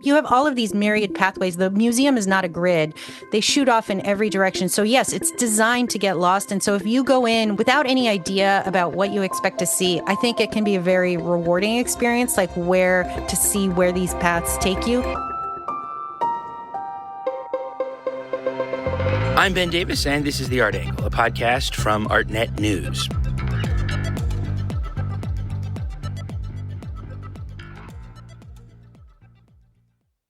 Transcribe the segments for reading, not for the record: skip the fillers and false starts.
You have all of these myriad pathways. The museum is not a grid. They shoot off in every direction. So yes, it's designed to get lost. And so if you go in without any idea about what you expect to see, I think it can be a very rewarding experience, like where to see where these paths take you. I'm Ben Davis, and this is The Art Angle, a podcast from ArtNet News.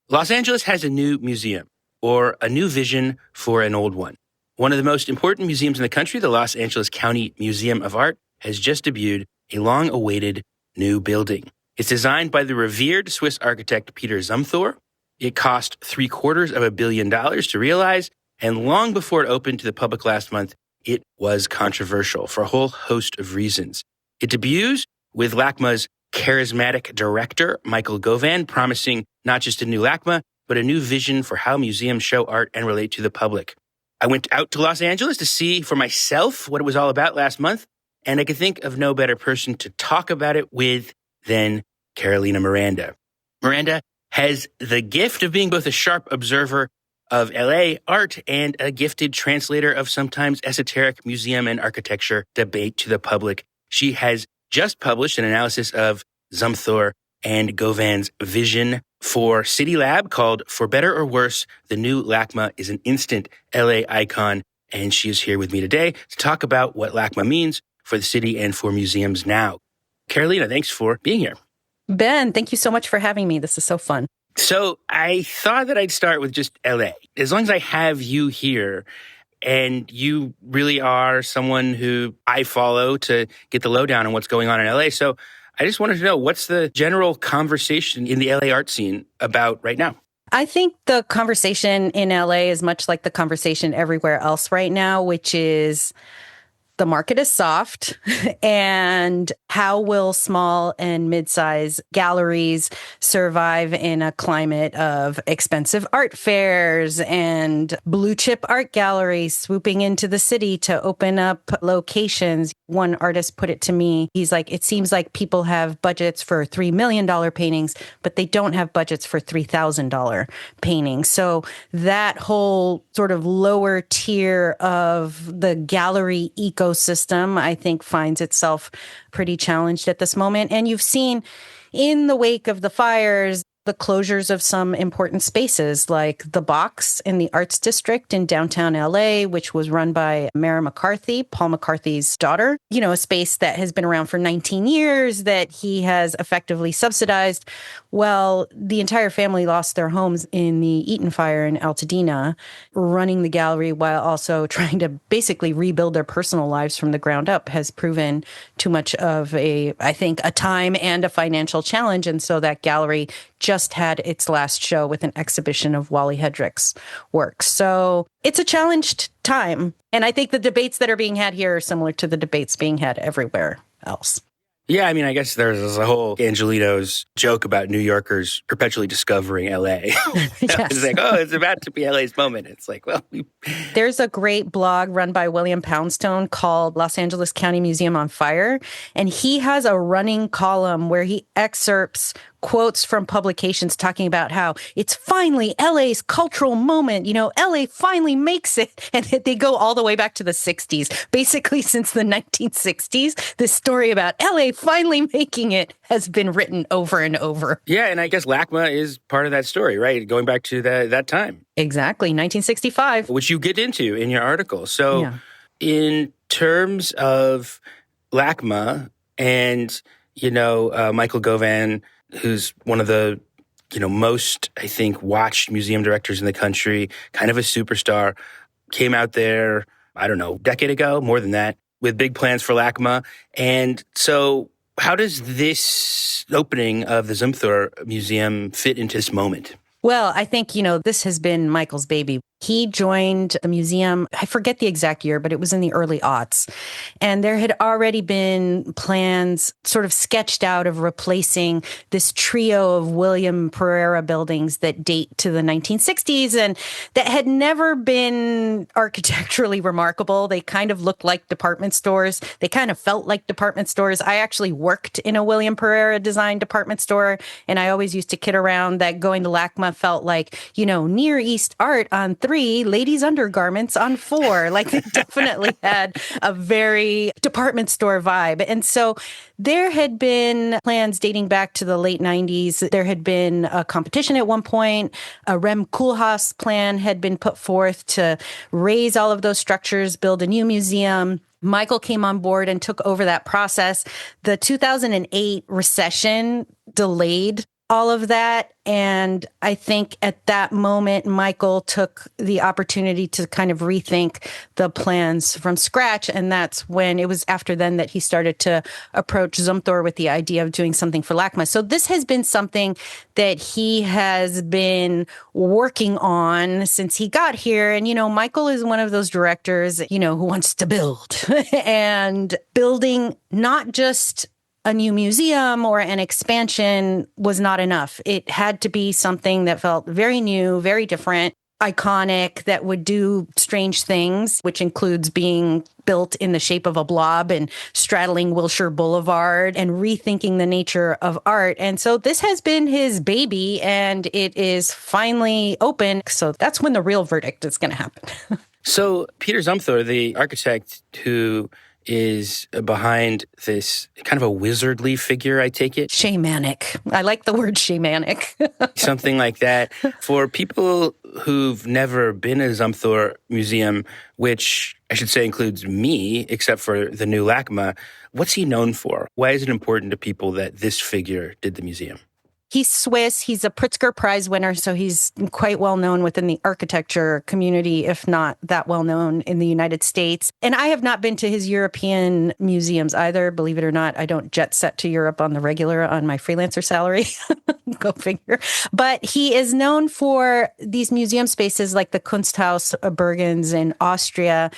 Los Angeles has a new museum, or a new vision for an old one. One of the most important museums in the country, the Los Angeles County Museum of Art, has just debuted a long-awaited new building. It's designed by the revered Swiss architect Peter Zumthor. It cost $750 million to realize, and long before it opened to the public last month, it was controversial for a whole host of reasons. It debuts with LACMA's charismatic director, Michael Govan, promising not just a new LACMA, but a new vision for how museums show art and relate to the public. I went out to Los Angeles to see for myself what it was all about last month, and I could think of no better person to talk about it with than Carolina Miranda. Miranda has the gift of being both a sharp observer of LA art and a gifted translator of sometimes esoteric museum and architecture debate to the public. She has just published an analysis of Zumthor and Govan's vision for City Lab called For Better or Worse, the new LACMA is an instant LA icon. And she is here with me today to talk about what LACMA means for the city and for museums now. Carolina, thanks for being here. Ben, thank you so much for having me. This is so fun. So I thought that I'd start with just LA. As long as I have you here, and you really are someone who I follow to get the lowdown on what's going on in LA. So I just wanted to know, what's the general conversation in the LA art scene about right now? I think the conversation in LA is much like the conversation everywhere else right now, which is the market is soft, and how will small and mid-size galleries survive in a climate of expensive art fairs and blue-chip art galleries swooping into the city to open up locations? One artist put it to me, he's like, it seems like people have budgets for $3 million paintings, but they don't have budgets for $3,000 paintings. So that whole sort of lower tier of the gallery ecosystem, I think, finds itself pretty challenged at this moment. And you've seen in the wake of the fires, the closures of some important spaces like the Box in the Arts District in downtown LA, which was run by Mara McCarthy, Paul McCarthy's daughter, a space that has been around for 19 years that he has effectively subsidized. Well, the entire family lost their homes in the Eaton fire in Altadena, running the gallery while also trying to basically rebuild their personal lives from the ground up has proven too much of a time and a financial challenge. And so that gallery just had its last show with an exhibition of Wally Hedrick's work. So it's a challenged time. And I think the debates that are being had here are similar to the debates being had everywhere else. Yeah, I mean, I guess there's a whole Angelino's joke about New Yorkers perpetually discovering LA. Yes. It's like, oh, it's about to be LA's moment. It's like, well. There's a great blog run by William Poundstone called Los Angeles County Museum on Fire. And he has a running column where he excerpts quotes from publications talking about how it's finally LA's cultural moment. LA finally makes it. And they go all the way back to the 60s. Basically, since the 1960s, this story about LA finally making it has been written over and over. Yeah, and I guess LACMA is part of that story, right? Going back to that time. Exactly, 1965. Which you get into in your article. So yeah. In terms of LACMA and, Michael Govan, who's one of the, most, I think, watched museum directors in the country, kind of a superstar, came out there, I don't know, a decade ago, more than that, with big plans for LACMA. And so how does this opening of the Zumthor Museum fit into this moment? Well, I think, this has been Michael's baby. He joined the museum, I forget the exact year, but it was in the early aughts. And there had already been plans sort of sketched out of replacing this trio of William Pereira buildings that date to the 1960s and that had never been architecturally remarkable. They kind of looked like department stores. They kind of felt like department stores. I actually worked in a William Pereira design department store, and I always used to kid around that going to LACMA felt like, Near East art on 3, ladies' undergarments on 4. Like, it definitely had a very department store vibe. And so there had been plans dating back to the late 90s. There had been a competition at one point. A Rem Koolhaas plan had been put forth to raise all of those structures, build a new museum. Michael came on board and took over that process. The 2008 recession delayed all of that. And I think at that moment, Michael took the opportunity to kind of rethink the plans from scratch. And that's when it was after then that he started to approach Zumthor with the idea of doing something for LACMA. So this has been something that he has been working on since he got here. And, Michael is one of those directors, who wants to build and building not just a new museum or an expansion was not enough. It had to be something that felt very new, very different, iconic, that would do strange things, which includes being built in the shape of a blob and straddling Wilshire Boulevard and rethinking the nature of art. And so this has been his baby, and it is finally open. So that's when the real verdict is going to happen. So Peter Zumthor, the architect who is behind this kind of a wizardly figure, I take it? Shamanic. I like the word shamanic. Something like that. For people who've never been at a Zumthor museum, which I should say includes me, except for the new LACMA, what's he known for? Why is it important to people that this figure did the museum? He's Swiss. He's a Pritzker Prize winner, so he's quite well known within the architecture community, if not that well known in the United States. And I have not been to his European museums either. Believe it or not, I don't jet set to Europe on the regular on my freelancer salary. Go figure. But he is known for these museum spaces like the Kunsthaus Bergens in Austria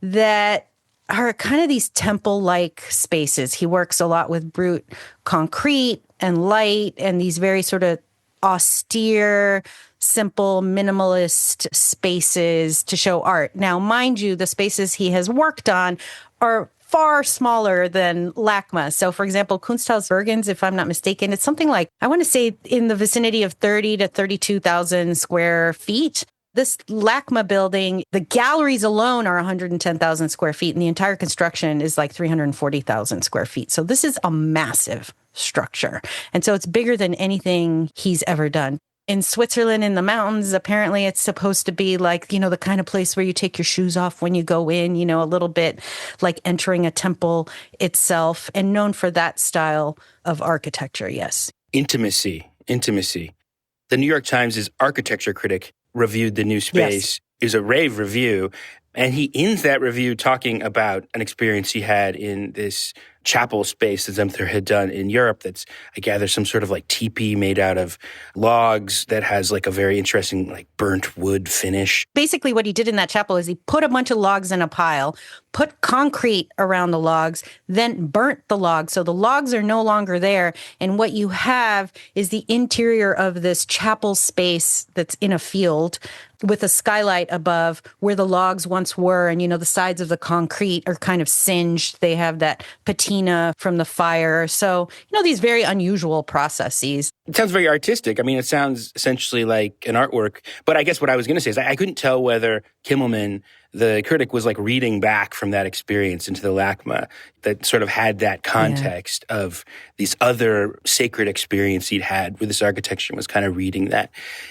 that are kind of these temple-like spaces. He works a lot with brute concrete and light and these very sort of austere, simple, minimalist spaces to show art. Now, mind you, the spaces he has worked on are far smaller than LACMA. So, for example, Kunsthaus Bergens, if I'm not mistaken, it's something like, I want to say in the vicinity of 30 to 32,000 square feet. This LACMA building, the galleries alone are 110,000 square feet, and the entire construction is like 340,000 square feet. So this is a massive structure. And so it's bigger than anything he's ever done. In Switzerland, in the mountains, apparently it's supposed to be like, the kind of place where you take your shoes off when you go in, a little bit like entering a temple itself, and known for that style of architecture, yes. Intimacy. The New York Times' architecture critic reviewed the new space. Yes. It was a rave review. And he ends that review talking about an experience he had in this chapel space that Zumthor had done in Europe that's, I gather, some sort of like teepee made out of logs that has like a very interesting like burnt wood finish. Basically what he did in that chapel is he put a bunch of logs in a pile, put concrete around the logs, then burnt the logs. So the logs are no longer there. And what you have is the interior of this chapel space that's in a field with a skylight above where the logs once were. And, the sides of the concrete are kind of singed. They have that patina from the fire. So, these very unusual processes. It sounds very artistic. I mean, it sounds essentially like an artwork. But I guess what I was going to say is I couldn't tell whether Kimmelman, the critic, was like reading back from that experience into the LACMA that sort of had that context of this other sacred experience he'd had with this architecture and was kind of reading that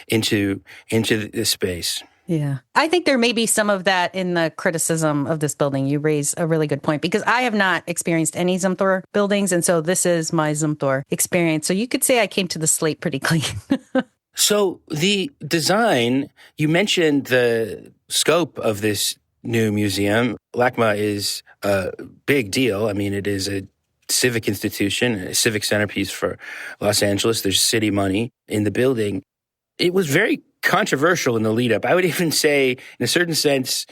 into this space. Yeah. I think there may be some of that in the criticism of this building. You raise a really good point because I have not experienced any Zumthor buildings. And so this is my Zumthor experience. So you could say I came to the slate pretty clean. So the design, you mentioned the scope of this new museum. LACMA is a big deal. I mean, it is a civic institution, a civic centerpiece for Los Angeles. There's city money in the building. It was very controversial in the lead up. I would even say, in a certain sense,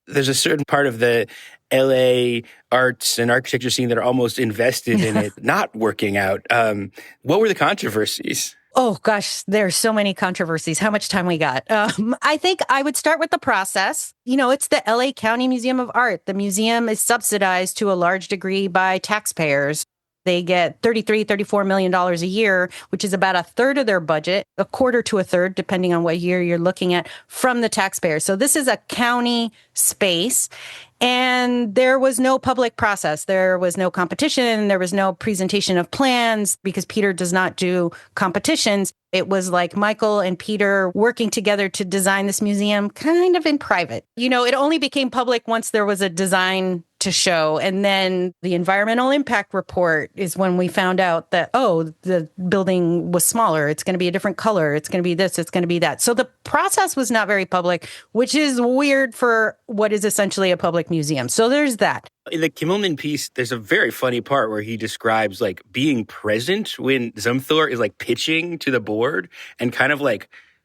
there's a certain part of the LA arts and architecture scene that are almost invested in it not working out. What were the controversies? Oh, gosh, there's so many controversies. How much time we got? I think I would start with the process. It's the LA County Museum of Art. The museum is subsidized to a large degree by taxpayers. They get $34 million a year, which is about a third of their budget, a quarter to a third, depending on what year you're looking at, from the taxpayers. So this is a county space. And there was no public process. There was no competition. There was no presentation of plans because Peter does not do competitions. It was like Michael and Peter working together to design this museum kind of in private. It only became public once there was a design to show. And then the environmental impact report is when we found out that, the building was smaller. It's going to be a different color. It's going to be this. It's going to be that. So the process was not very public, which is weird for what is essentially a public museum. So there's that. In the Kimmelman piece, there's a very funny part where he describes being present when Zumthor is pitching to the board and kind of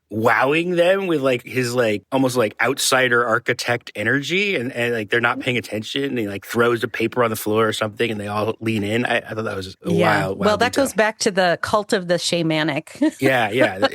wowing them with his almost outsider architect energy and they're not paying attention and he throws the paper on the floor or something and they all lean in. I thought that was a wild well, that detail. goes back to the cult of the shamanic. Yeah.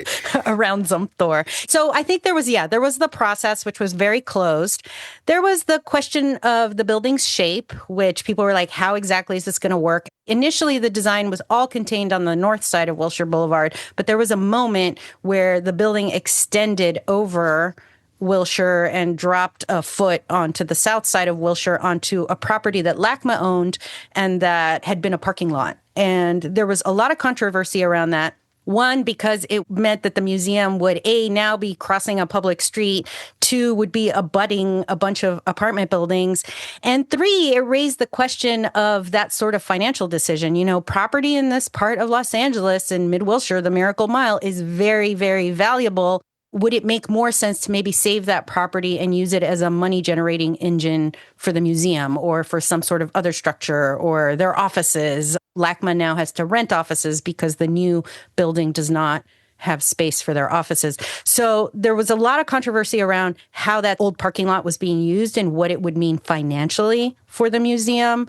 Around Zumthor. So I think there was the process, which was very closed. There was the question of the building's shape, which people were like, how exactly is this going to work? Initially, the design was all contained on the north side of Wilshire Boulevard, but there was a moment where the building extended over Wilshire and dropped a foot onto the south side of Wilshire onto a property that LACMA owned and that had been a parking lot. And there was a lot of controversy around that. One, because it meant that the museum would, A, now be crossing a public street. Two, would be abutting a bunch of apartment buildings. And three, it raised the question of that sort of financial decision. Property in this part of Los Angeles in Mid-Wilshire, the Miracle Mile, is very, very valuable. Would it make more sense to maybe save that property and use it as a money-generating engine for the museum or for some sort of other structure or their offices? LACMA now has to rent offices because the new building does not have space for their offices. So there was a lot of controversy around how that old parking lot was being used and what it would mean financially for the museum.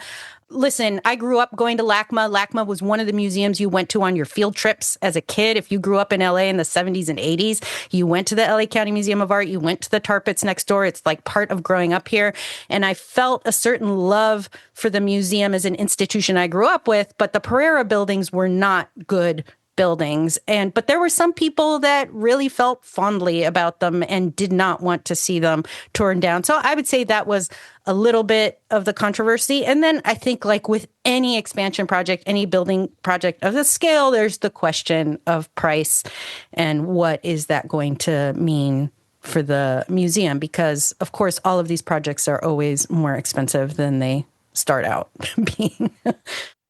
Listen, I grew up going to LACMA. LACMA was one of the museums you went to on your field trips as a kid. If you grew up in LA in the 70s and 80s, you went to the LA County Museum of Art. You went to the tar pits next door. It's part of growing up here. And I felt a certain love for the museum as an institution I grew up with, but the Pereira buildings were not good buildings. But there were some people that really felt fondly about them and did not want to see them torn down. So I would say that was a little bit of the controversy. And then I think with any expansion project, any building project of this scale, there's the question of price and what is that going to mean for the museum? Because of course, all of these projects are always more expensive than they start out being.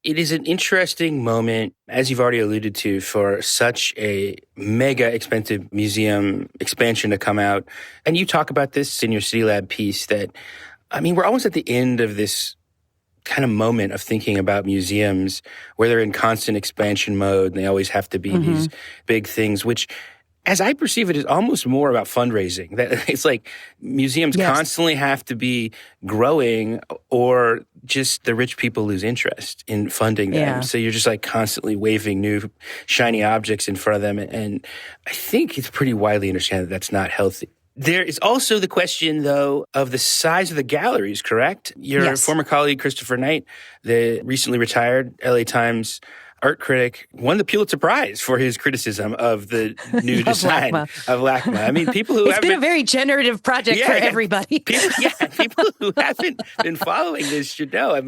It is an interesting moment, as you've already alluded to, for such a mega expensive museum expansion to come out. And you talk about this in your City Lab piece that, we're almost at the end of this kind of moment of thinking about museums where they're in constant expansion mode and they always have to be these big things, which, as I perceive it, is almost more about fundraising. That it's museums constantly have to be growing or just the rich people lose interest in funding them. Yeah. So you're just constantly waving new shiny objects in front of them. And I think it's pretty widely understood that that's not healthy. There is also the question, though, of the size of the galleries, correct? Your former colleague, Christopher Knight, the recently retired LA Times art critic, won the Pulitzer Prize for his criticism of the new design of LACMA. People who it's been a very generative project for everybody. People who haven't been following this should know.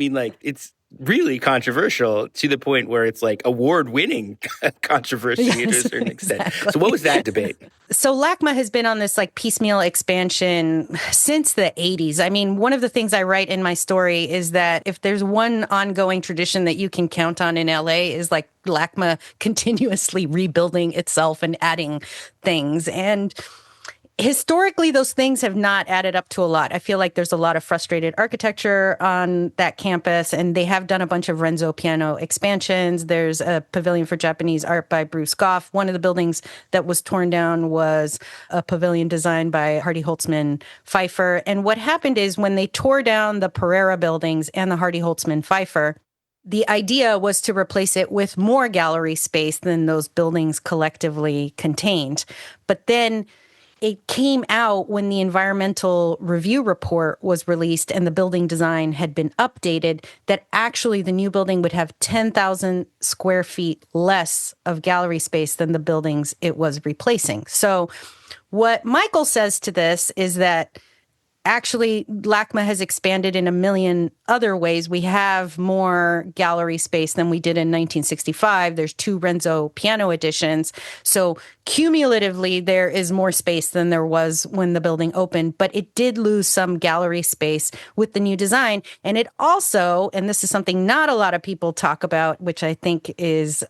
It's really controversial to the point where it's award-winning controversy to a certain extent. Exactly. So what was that debate? So LACMA has been on this piecemeal expansion since the 80s. One of the things I write in my story is that if there's one ongoing tradition that you can count on in LA is LACMA continuously rebuilding itself and adding things. And Historically, those things have not added up to a lot. I feel like there's a lot of frustrated architecture on that campus, and they have done a bunch of Renzo piano expansions. There's a pavilion for Japanese art by Bruce Goff. One of the buildings that was torn down was a pavilion designed by Hardy Holtzman Pfeiffer. And what happened is when they tore down the Pereira buildings and the Hardy Holtzman Pfeiffer, the idea was to replace it with more gallery space than those buildings collectively contained. But then it came out when the environmental review report was released and the building design had been updated that actually the new building would have 10,000 square feet less of gallery space than the buildings it was replacing. So what Michael says to this is that actually, LACMA has expanded in a million other ways. We have more gallery space than we did in 1965. There's 2 Renzo piano editions. So cumulatively, there is more space than there was when the building opened. But it did lose some gallery space with the new design. And it also, and this is something not a lot of people talk about, which I think is,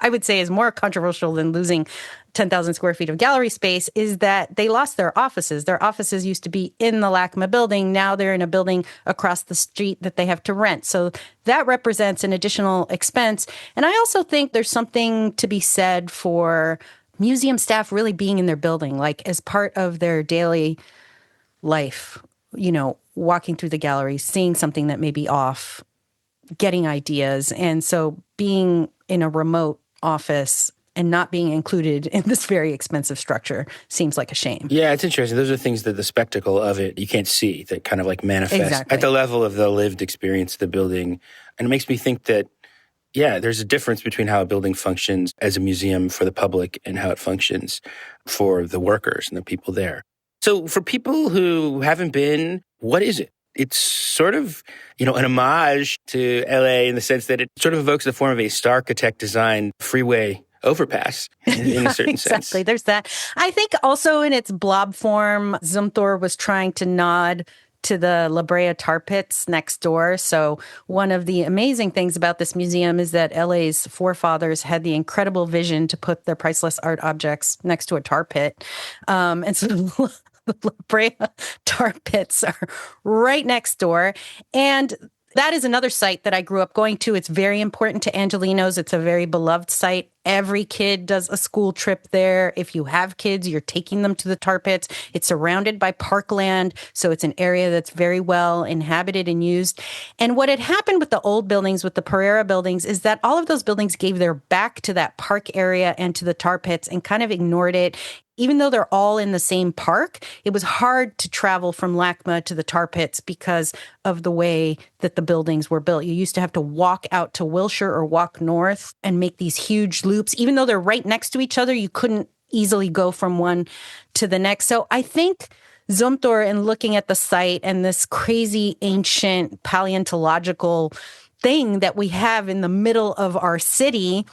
I would say is more controversial than losing 10,000 square feet of gallery space, is that they lost their offices. Their offices used to be in the LACMA building. Now they're in a building across the street that they have to rent. So that represents an additional expense. And I also think there's something to be said for museum staff really being in their building, like as part of their daily life, walking through the gallery, seeing something that may be off, getting ideas. And so being in a remote office and not being included in this very expensive structure seems like a shame. Yeah, it's interesting. Those are things that the spectacle of it you can't see, that kind of like manifest Exactly. at the level of the lived experience of the building. And it makes me think that, yeah, there's a difference between how a building functions as a museum for the public and how it functions for the workers and the people there. So for people who haven't been, what is it? It's sort of, an homage to LA in the sense that it sort of evokes the form of a Starchitect designed freeway overpass in a certain sense. Exactly. There's that. I think also in its blob form, Zumthor was trying to nod to the La Brea tar pits next door. So one of the amazing things about this museum is that LA's forefathers had the incredible vision to put their priceless art objects next to a tar pit. And so the La Brea tar pits are right next door. And that is another site that I grew up going to. It's very important to Angelenos. It's a very beloved site. Every kid does a school trip there. If you have kids, you're taking them to the tar pits. It's surrounded by parkland, so it's an area that's very well inhabited and used. And what had happened with the old buildings, with the Pereira buildings, is that all of those buildings gave their back to that park area and to the tar pits and kind of ignored it. Even though they're all in the same park, it was hard to travel from LACMA to the tar pits because of the way that the buildings were built. You used to have to walk out to Wilshire or walk north and make these huge loops. Even though they're right next to each other, you couldn't easily go from one to the next. So I think Zumthor, in looking at the site and this crazy ancient paleontological thing that we have in the middle of our city,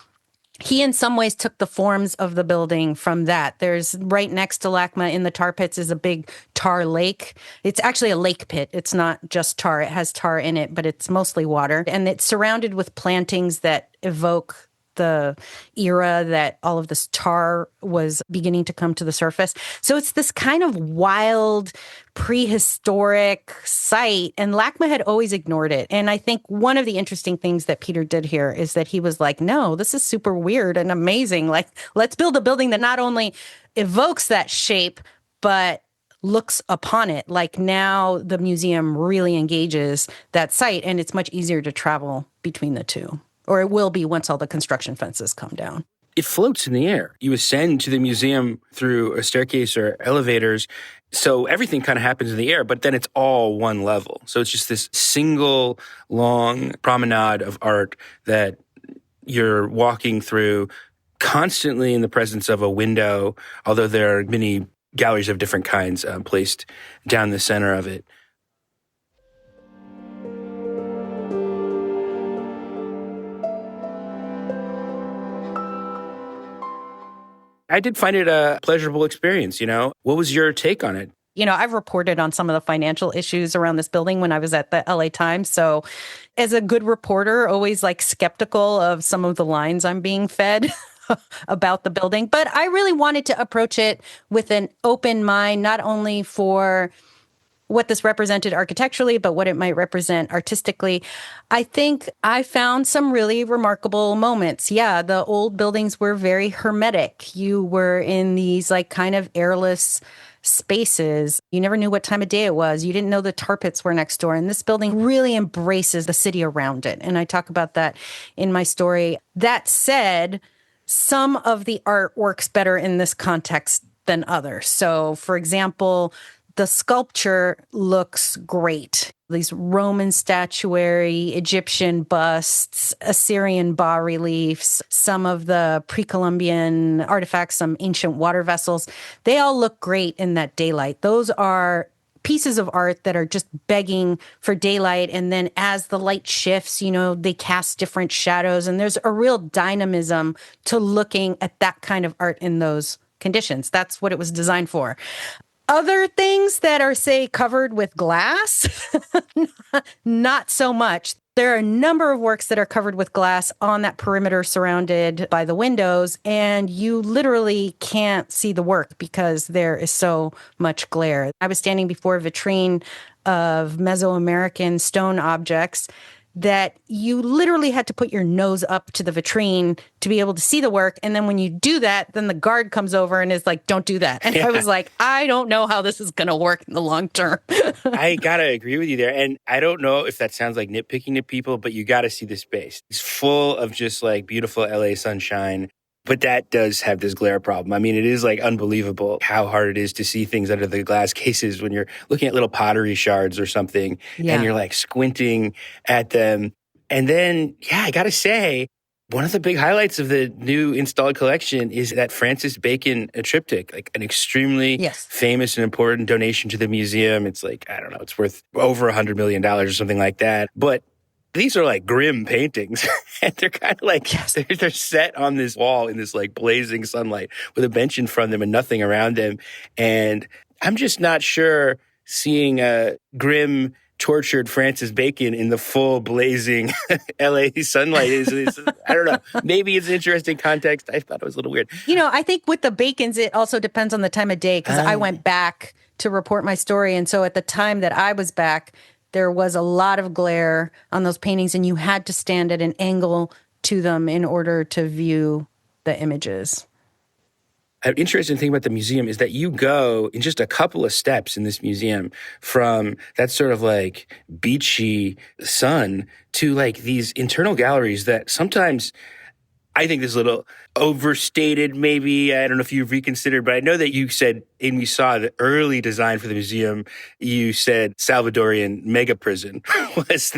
he in some ways took the forms of the building from that. There's right next to LACMA in the tar pits is a big tar lake. It's actually a lake pit. It's not just tar. It has tar in it, but it's mostly water. And it's surrounded with plantings that evoke the era that all of this tar was beginning to come to the surface. So it's this kind of wild, prehistoric site, and LACMA had always ignored it. And I think one of the interesting things that Peter did here is that he was like, no, this is super weird and amazing. Like, let's build a building that not only evokes that shape, but looks upon it. Like, now the museum really engages that site, and it's much easier to travel between the two. Or it will be once all the construction fences come down. It floats in the air. You ascend to the museum through a staircase or elevators. So everything kind of happens in the air, but then it's all one level. So it's just this single long promenade of art that you're walking through constantly in the presence of a window, although there are many galleries of different kinds placed down the center of it. I did find it a pleasurable experience, What was your take on it? I've reported on some of the financial issues around this building when I was at the LA Times. So as a good reporter, always skeptical of some of the lines I'm being fed. about the building. But I really wanted to approach it with an open mind, not only for what this represented architecturally, but what it might represent artistically. I think I found some really remarkable moments. Yeah, the old buildings were very hermetic. You were in these like kind of airless spaces. You never knew what time of day it was. You didn't know the tar pits were next door. And this building really embraces the city around it. And I talk about that in my story. That said, some of the art works better in this context than others. So, for example, the sculpture looks great. These Roman statuary, Egyptian busts, Assyrian bas-reliefs, some of the pre-Columbian artifacts, some ancient water vessels, they all look great in that daylight. Those are pieces of art that are just begging for daylight. And then as the light shifts, they cast different shadows. And there's a real dynamism to looking at that kind of art in those conditions. That's what it was designed for. Other things that are, say, covered with glass, not so much. There are a number of works that are covered with glass on that perimeter surrounded by the windows, and you literally can't see the work because there is so much glare. I was standing before a vitrine of Mesoamerican stone objects that you literally had to put your nose up to the vitrine to be able to see the work. And then when you do that, then the guard comes over and is like, don't do that. And I was like, I don't know how this is going to work in the long term. I got to agree with you there. And I don't know if that sounds like nitpicking to people, but you got to see the space. It's full of just like beautiful LA sunshine. But that does have this glare problem. I mean, it is like unbelievable how hard it is to see things under the glass cases when you're looking at little pottery shards or something and you're like squinting at them. And then, I got to say, one of the big highlights of the new installed collection is that Francis Bacon triptych, like an extremely famous and important donation to the museum. It's like, I don't know, it's worth over $100 million or something like that. But these are like grim paintings, and they're kind of like, they're set on this wall in this like blazing sunlight with a bench in front of them and nothing around them. And I'm just not sure seeing a grim, tortured Francis Bacon in the full blazing LA sunlight is I don't know. Maybe it's an interesting context. I thought it was a little weird. I think with the Bacons, it also depends on the time of day because I went back to report my story. And so at the time that I was back, there was a lot of glare on those paintings, and you had to stand at an angle to them in order to view the images. An interesting thing about the museum is that you go in just a couple of steps in this museum from that sort of like beachy sun to like these internal galleries that sometimes I think this is a little overstated, maybe. I don't know if you've reconsidered, but I know that you said, and we saw the early design for the museum, you said Salvadorian mega prison was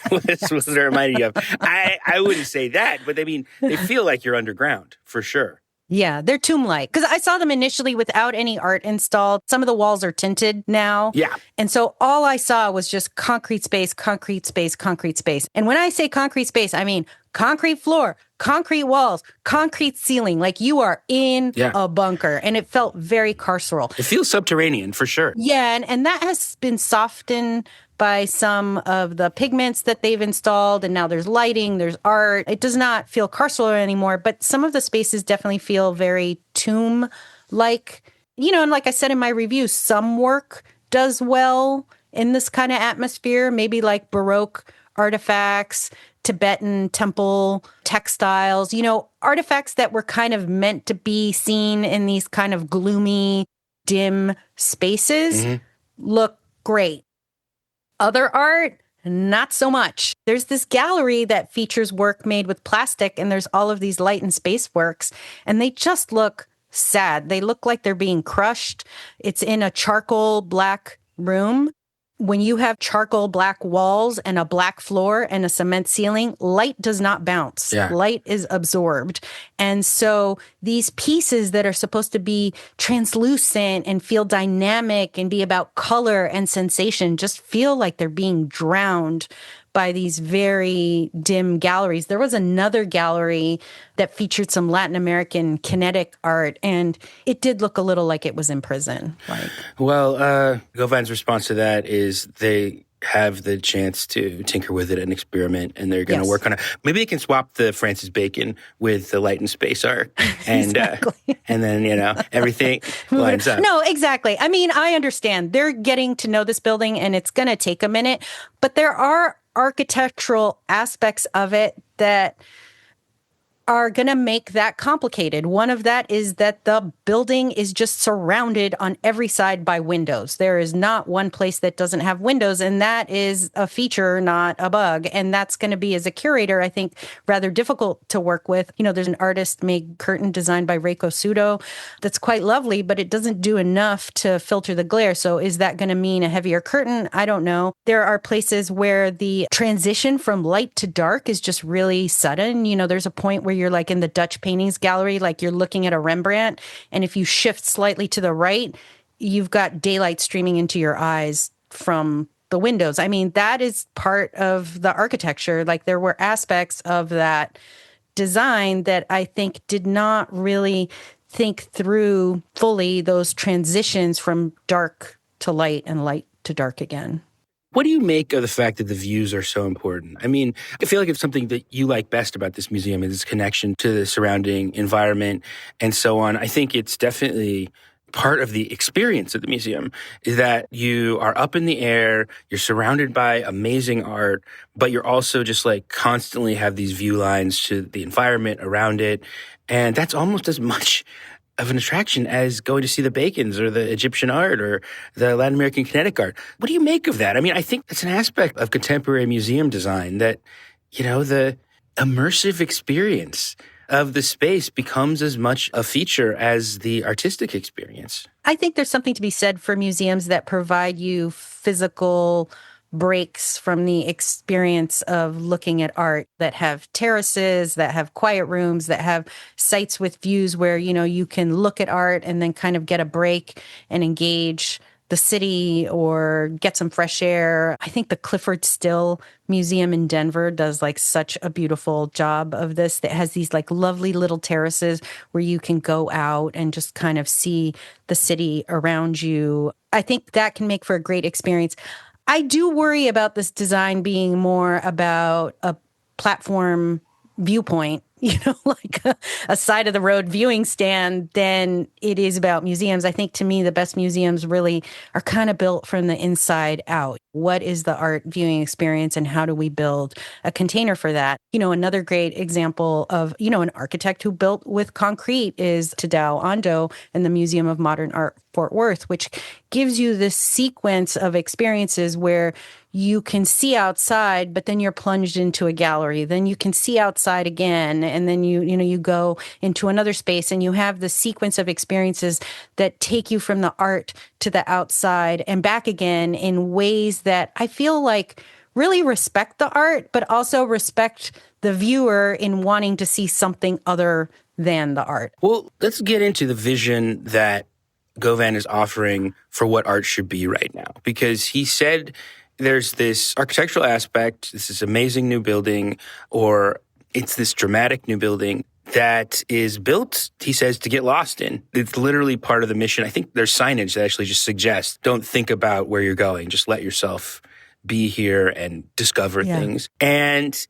what it reminded you of. I wouldn't say that, but I mean, they feel like you're underground, for sure. Yeah, they're tomb-like. Because I saw them initially without any art installed. Some of the walls are tinted now. Yeah. And so all I saw was just concrete space, concrete space, concrete space. And when I say concrete space, I mean concrete floor, concrete walls, concrete ceiling. Like you are in a bunker. And it felt very carceral. It feels subterranean, for sure. Yeah, and that has been softened by some of the pigments that they've installed. And now there's lighting, there's art. It does not feel carceral anymore, but some of the spaces definitely feel very tomb-like. And like I said in my review, some work does well in this kind of atmosphere, maybe like Baroque artifacts, Tibetan temple textiles, artifacts that were kind of meant to be seen in these kind of gloomy, dim spaces look great. Other art, not so much. There's this gallery that features work made with plastic, and there's all of these light and space works, and they just look sad. They look like they're being crushed. It's in a charcoal black room. When you have charcoal black walls and a black floor and a cement ceiling, light does not bounce. Yeah. Light is absorbed. And so these pieces that are supposed to be translucent and feel dynamic and be about color and sensation just feel like they're being drowned by these very dim galleries. There was another gallery that featured some Latin American kinetic art, and it did look a little like it was in prison. Well, Govan's response to that is they have the chance to tinker with it and experiment, and they're going to work on it. Maybe they can swap the Francis Bacon with the light and space art, and and then everything lines up. No, exactly. I mean, I understand they're getting to know this building, and it's going to take a minute, but there are architectural aspects of it that are going to make that complicated. One of that is that the building is just surrounded on every side by windows. There is not one place that doesn't have windows, and that is a feature, not a bug. And that's going to be, as a curator, I think, rather difficult to work with. There's an artist-made curtain designed by Reiko Sudo that's quite lovely, but it doesn't do enough to filter the glare. So is that going to mean a heavier curtain? I don't know. There are places where the transition from light to dark is just really sudden. There's a point where you're like in the Dutch paintings gallery, like you're looking at a Rembrandt, and if you shift slightly to the right, you've got daylight streaming into your eyes from the windows. I mean, that is part of the architecture. Like, there were aspects of that design that I think did not really think through fully those transitions from dark to light and light to dark again. What do you make of the fact that the views are so important? I mean, I feel like it's something that you like best about this museum is its connection to the surrounding environment and so on. I think it's definitely part of the experience of the museum is that you are up in the air, you're surrounded by amazing art, but you're also just like constantly have these view lines to the environment around it. And that's almost as much of an attraction as going to see the Bacons or the Egyptian art or the Latin American kinetic art. What do you make of that? I mean, I think it's an aspect of contemporary museum design that, the immersive experience of the space becomes as much a feature as the artistic experience. I think there's something to be said for museums that provide you physical breaks from the experience of looking at art, that have terraces, that have quiet rooms, that have sites with views where, you can look at art and then kind of get a break and engage the city or get some fresh air. I think the Clifford Still Museum in Denver does like such a beautiful job of this. That has these like lovely little terraces where you can go out and just kind of see the city around you. I think that can make for a great experience. I do worry about this design being more about a platform viewpoint, like a side of the road viewing stand, than it is about museums. I think, to me, the best museums really are kind of built from the inside out. What is the art viewing experience, and how do we build a container for that? Another great example of, an architect who built with concrete is Tadao Ando and the Museum of Modern Art Fort Worth, which gives you this sequence of experiences where you can see outside, but then you're plunged into a gallery. Then you can see outside again, and then you go into another space, and you have the sequence of experiences that take you from the art to the outside and back again in ways that I feel like really respect the art, but also respect the viewer in wanting to see something other than the art. Well, let's get into the vision that Govan is offering for what art should be right now, because he said there's this architectural aspect, this is amazing new building, or it's this dramatic new building that is built, he says, to get lost in. It's literally part of the mission. I think there's signage that actually just suggests, don't think about where you're going, just let yourself be here and discover things. And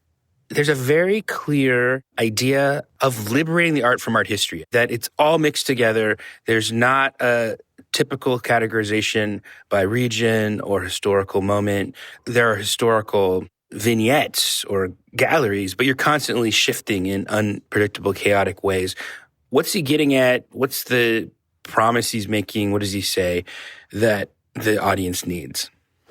there's a very clear idea of liberating the art from art history, that it's all mixed together. There's not a typical categorization by region or historical moment. There are historical vignettes or galleries, but you're constantly shifting in unpredictable, chaotic ways. What's he getting at? What's the promise he's making? What does he say that the audience needs?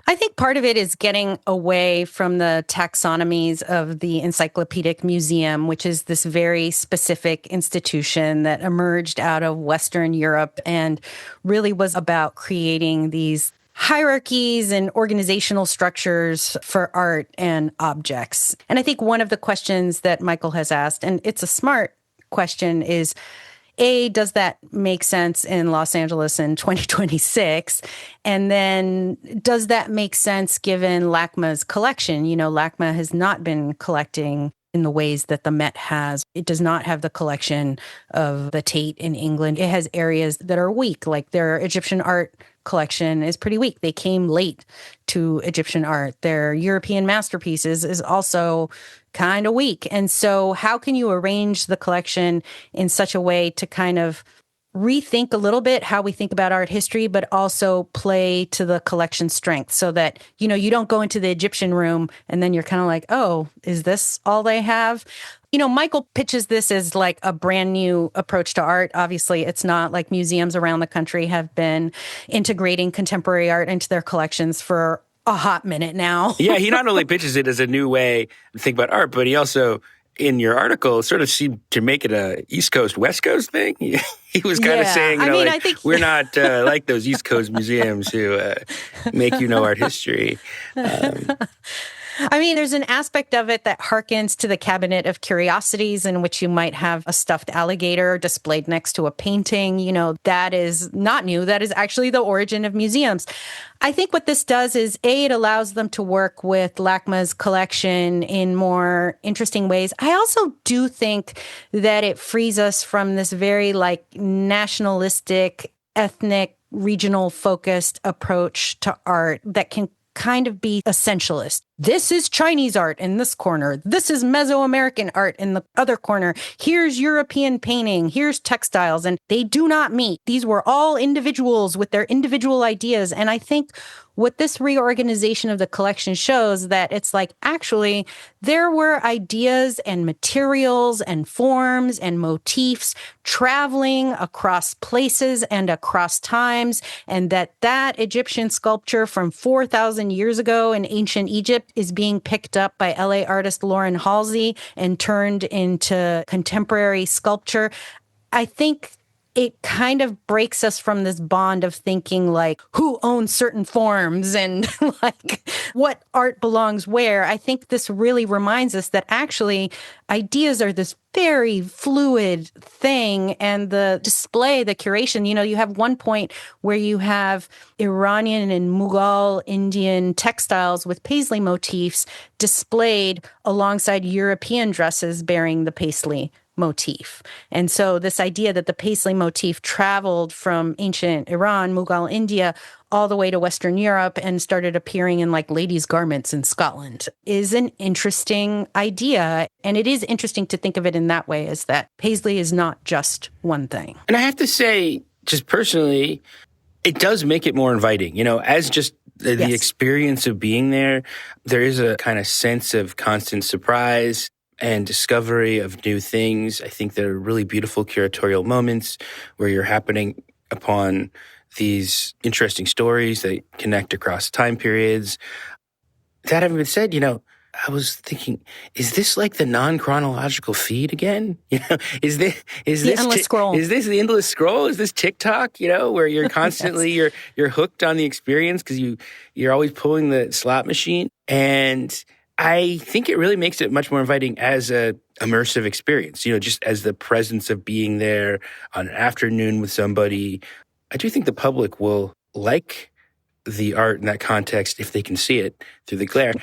I think part of it is getting away from the taxonomies of the Encyclopedic Museum, which is this very specific institution that emerged out of Western Europe and really was about creating these hierarchies and organizational structures for art and objects. And I think one of the questions that Michael has asked, and it's a smart question, is, A, does that make sense in Los Angeles in 2026? And then does that make sense given LACMA's collection? LACMA has not been collecting in the ways that the Met has. It does not have the collection of the Tate in England. It has areas that are weak, like their Egyptian art collection is pretty weak. They came late to Egyptian art. Their European masterpieces is also kind of weak. And so how can you arrange the collection in such a way to kind of rethink a little bit how we think about art history, but also play to the collection strength so that, you don't go into the Egyptian room and then you're kind of like, oh, is this all they have? Michael pitches this as like a brand new approach to art. Obviously, it's not like museums around the country have been integrating contemporary art into their collections for a hot minute now. Yeah, he not only pitches it as a new way to think about art, but he also, in your article, sort of seemed to make it a East Coast, West Coast thing. He was kind of saying, I think we're not like those East Coast museums who make art history. There's an aspect of it that harkens to the Cabinet of Curiosities in which you might have a stuffed alligator displayed next to a painting. That is not new. That is actually the origin of museums. I think what this does is, it allows them to work with LACMA's collection in more interesting ways. I also do think that it frees us from this very nationalistic, ethnic, regional focused approach to art that can kind of be essentialist. This is Chinese art in this corner. This is Mesoamerican art in the other corner. Here's European painting. Here's textiles. And they do not meet. These were all individuals with their individual ideas. And I think what this reorganization of the collection shows that it's actually there were ideas and materials and forms and motifs traveling across places and across times, and that Egyptian sculpture from 4,000 years ago in ancient Egypt is being picked up by LA artist Lauren Halsey and turned into contemporary sculpture. I think it kind of breaks us from this bond of thinking who owns certain forms and what art belongs where. I think this really reminds us that actually ideas are this very fluid thing, and the display, the curation, you have one point where you have Iranian and Mughal Indian textiles with paisley motifs displayed alongside European dresses bearing the paisley motif. And so this idea that the paisley motif traveled from ancient Iran, Mughal India, all the way to Western Europe and started appearing in ladies' garments in Scotland is an interesting idea. And it is interesting to think of it in that way, is that paisley is not just one thing. And I have to say, just personally, it does make it more inviting, as just the experience of being there. There is a kind of sense of constant surprise and discovery of new things. I think there are really beautiful curatorial moments where you're happening upon these interesting stories that connect across time periods. That having been said, I was thinking, is this the non-chronological feed again? Is this the endless scroll? Is this the endless scroll? Is this TikTok? Where you're constantly you're hooked on the experience because you're always pulling the slot machine. And I think it really makes it much more inviting as a immersive experience, just as the presence of being there on an afternoon with somebody. I do think the public will like the art in that context if they can see it through the glare.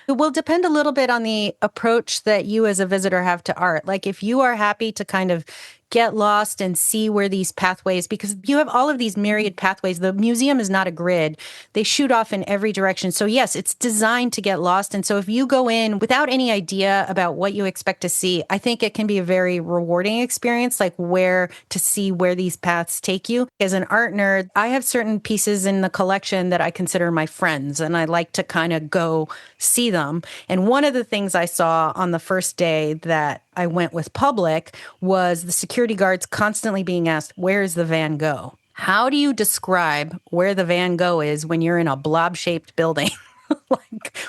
It will depend a little bit on the approach that you as a visitor have to art. If you are happy to kind of get lost and see where these pathways, because you have all of these myriad pathways. The museum is not a grid. They shoot off in every direction. So yes, it's designed to get lost. And so if you go in without any idea about what you expect to see, I think it can be a very rewarding experience, where to see where these paths take you. As an art nerd, I have certain pieces in the collection that I consider my friends, and I like to kind of go see them. And one of the things I saw on the first day that I went with public was the security guards constantly being asked, where's the Van Gogh? How do you describe where the Van Gogh is when you're in a blob-shaped building?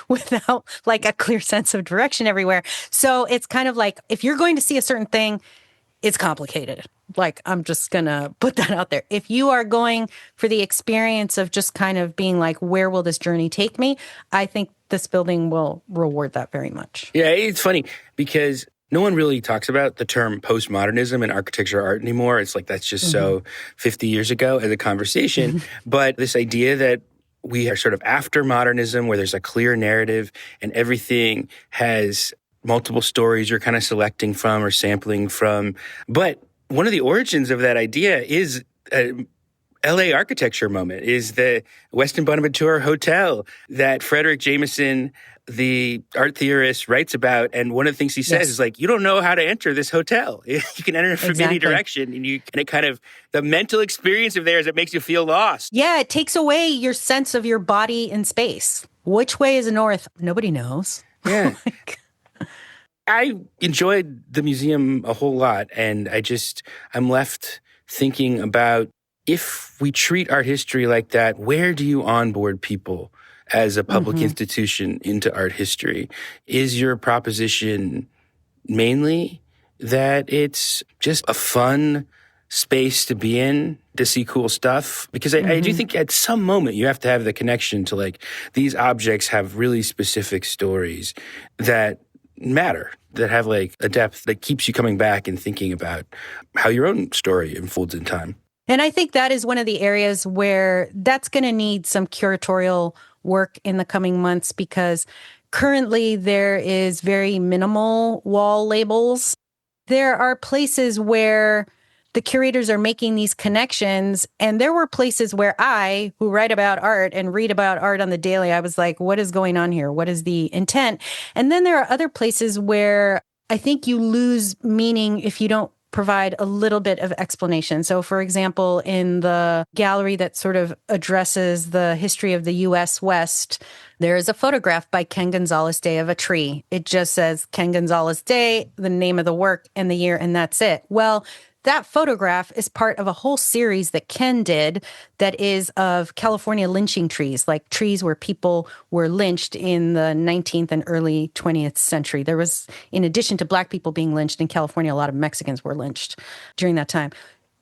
Without a clear sense of direction everywhere. So it's kind of if you're going to see a certain thing, it's complicated. I'm just going to put that out there. If you are going for the experience of just kind of being where will this journey take me? I think this building will reward that very much. Yeah, it's funny because no one really talks about the term postmodernism in architecture art anymore. It's that's just so 50 years ago as a conversation. But this idea that we are sort of after modernism, where there's a clear narrative and everything has multiple stories you're kind of selecting from or sampling from. But one of the origins of that idea is LA architecture moment, is the Westin Bonaventura Hotel that Frederick Jameson, the art theorist, writes about. And one of the things he says is like, you don't know how to enter this hotel. You can enter it from any direction. And it kind of, the mental experience of there is it makes you feel lost. Yeah, it takes away your sense of your body in space. Which way is north? Nobody knows. Yeah. I enjoyed the museum a whole lot. And I'm left thinking about, if we treat art history like that, where do you onboard people as a public institution into art history? Is your proposition mainly that it's just a fun space to be in, to see cool stuff? Because I do think at some moment you have to have the connection to, like, these objects have really specific stories that matter, that have like a depth that keeps you coming back and thinking about how your own story unfolds in time. And I think that is one of the areas where that's going to need some curatorial work in the coming months, because currently there is very minimal wall labels. There are places where the curators are making these connections, and there were places where I, who write about art and read about art on the daily, I was like, what is going on here? What is the intent? And then there are other places where I think you lose meaning if you don't provide a little bit of explanation. So, for example, in the gallery that sort of addresses the history of the U.S. West, there is a photograph by Ken Gonzalez Day of a tree. It just says Ken Gonzalez Day, the name of the work and the year, and that's it. Well, that photograph is part of a whole series that Ken did that is of California lynching trees, like trees where people were lynched in the 19th and early 20th century. There was, in addition to Black people being lynched in California, a lot of Mexicans were lynched during that time.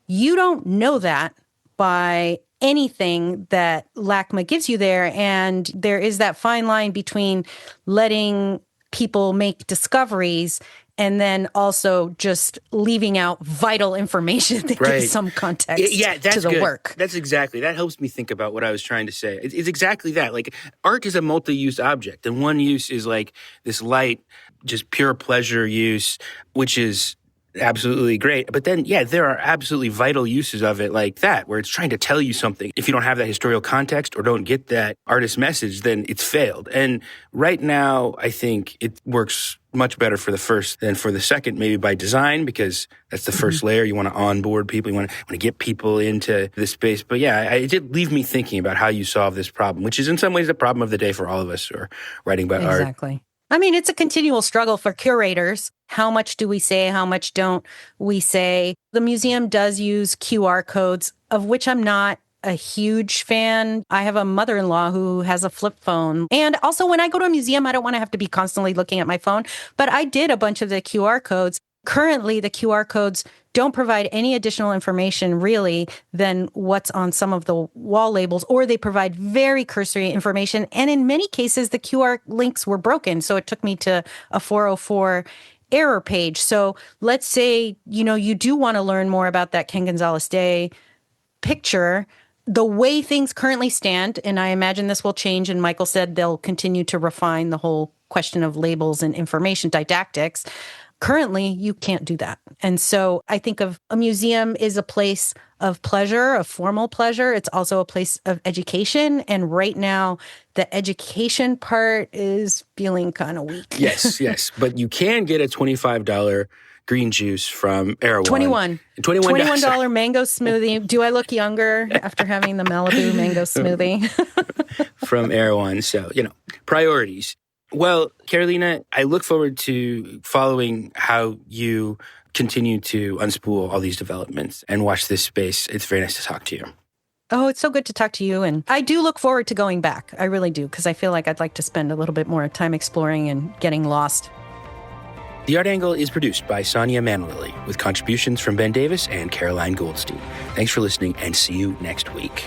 You don't know that by anything that LACMA gives you there. And there is that fine line between letting people make discoveries and then also just leaving out vital information that gives some context to the work. That's exactly. That helps me think about what I was trying to say. It's exactly that. Like, art is a multi-use object. And one use is like this light, just pure pleasure use, which is absolutely great. But then, there are absolutely vital uses of it like that, where it's trying to tell you something. If you don't have that historical context or don't get that artist message, then it's failed. And right now, I think it works much better for the first than for the second, maybe by design, because that's the first layer. You want to onboard people. You want to get people into this space. But it did leave me thinking about how you solve this problem, which is in some ways the problem of the day for all of us who are writing about art. Exactly. I mean, it's a continual struggle for curators. How much do we say? How much don't we say? The museum does use QR codes, of which I'm not a huge fan. I have a mother-in-law who has a flip phone. And also, when I go to a museum, I don't want to have to be constantly looking at my phone. But I did a bunch of the QR codes. Currently, the QR codes don't provide any additional information, really, than what's on some of the wall labels, or they provide very cursory information. And in many cases, the QR links were broken. So it took me to a 404 error page. So let's say, you do want to learn more about that Ken Gonzalez Day picture. The way things currently stand, and I imagine this will change, and Michael said they'll continue to refine the whole question of labels and information didactics. Currently, you can't do that. And so I think of a museum is a place of pleasure, of formal pleasure. It's also a place of education. And right now, the education part is feeling kind of weak. Yes. But you can get a $25 green juice from Erewhon. $21 mango smoothie. Do I look younger after having the Malibu mango smoothie? From Erewhon. So, priorities. Well, Carolina, I look forward to following how you continue to unspool all these developments and watch this space. It's very nice to talk to you. Oh, it's so good to talk to you. And I do look forward to going back. I really do, because I feel like I'd like to spend a little bit more time exploring and getting lost. The Art Angle is produced by Sonia Manlilly, with contributions from Ben Davis and Caroline Goldstein. Thanks for listening, and see you next week.